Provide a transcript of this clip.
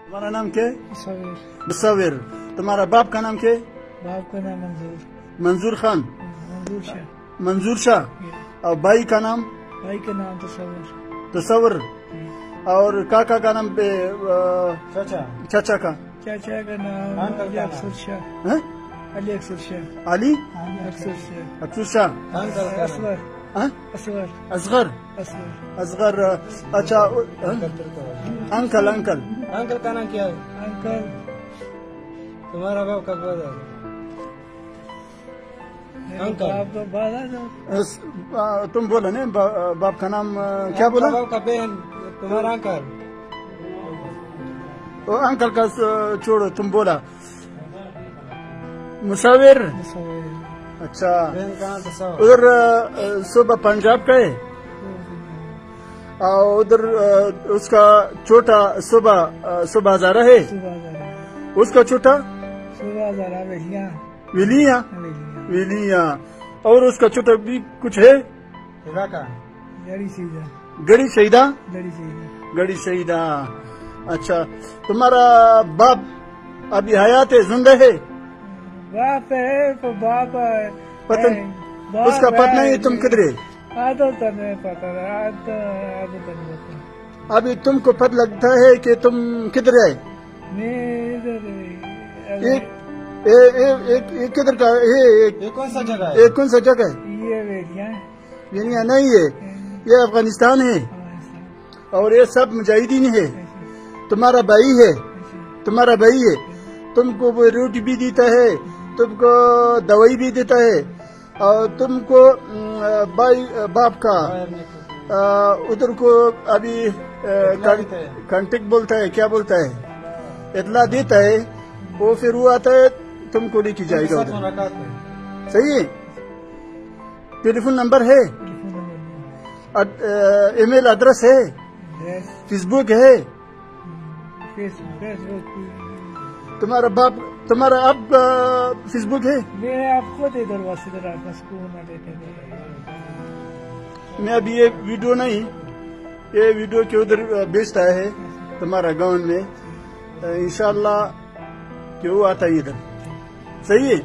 तुम्हारा नाम क्या है? मुसव्विर। मुसव्विर। तुम्हारा बाप का नाम क्या है? बाप का नाम मंजूर। मंजूर खान। मंजूर शाह। मंजूर शाह। और भाई का नाम? भाई का नाम तसव्वुर। तसव्वुर। और काका का नाम पे चाचा। चाचा का? चाचा का नाम अली अक्सर शाह। हैं? अली अक्सर शाह। अली अक्सर शाह। अक्सर शाह। असगर। हैं? असगर। असगर। असगर। असगर। अच्छा अंकल अंकल अंकल का नाम क्या है? अंकल तुम्हारा बाप का ब्रदर। अंकल। बाप का बाला था। तुम बोला ना बाप का नाम क्या बोला? बाप का बहन तुम्हारा अंकल। अंकल का छोड़ो, तुम बोला मुसव्विर। मुसव्विर। अच्छा बहन का नाम तसव्वुर। उधर सुबह पंजाब का है और उधर उसका छोटा सुबह हजारा है, सुबह जरा। उसका छोटा सुबह जरा बेलिया। विलिया। बेलिया। विलिया। और उसका छोटा भी कुछ है? इलाका। गड़ी सीधा। गड़ी शहीदा। गड़ी सीधा। गड़ी शहीदा। अच्छा तुम्हारा बाप अभी हयात है, जिंदा है? बाप है तो बाप है। पता बाप उसका पता नहीं तुम किधर है? आदत तो नहीं पता। आदत नहीं पता। अभी तुमको पता लगता है कि तुम किधर है? मैं इधर एक एक किधर का है? ये कौन सा जगह है? एक कौन सा जगह है? ये बेलिया। दुनिया नहीं है, ये अफगानिस्तान है और ये सब मुजाहिदीन है। तुम्हारा भाई है, तुम्हारा भाई है, तुमको वो रोटी भी देता है, तुमको दवाई भी देता है और तुमको भाई बाप का उधर को अभी कांटेक्ट बोलता है, क्या बोलता है, इतला देता है, वो फिर वो आता है तुमको लेके जाएगा उधर। सही है? टेलीफोन नंबर है, ईमेल एड्रेस है, फेसबुक है? तुम्हारा बाप तुम्हारा अब फेसबुक है? मैं आपको दे दरवाजे इधर आपका स्कूल में लेते थे। मैं अभी ये वीडियो नहीं, ये वीडियो के उधर बेचता है तुम्हारा गांव में, इंशाल्लाह कि वो आता है इधर। सही है?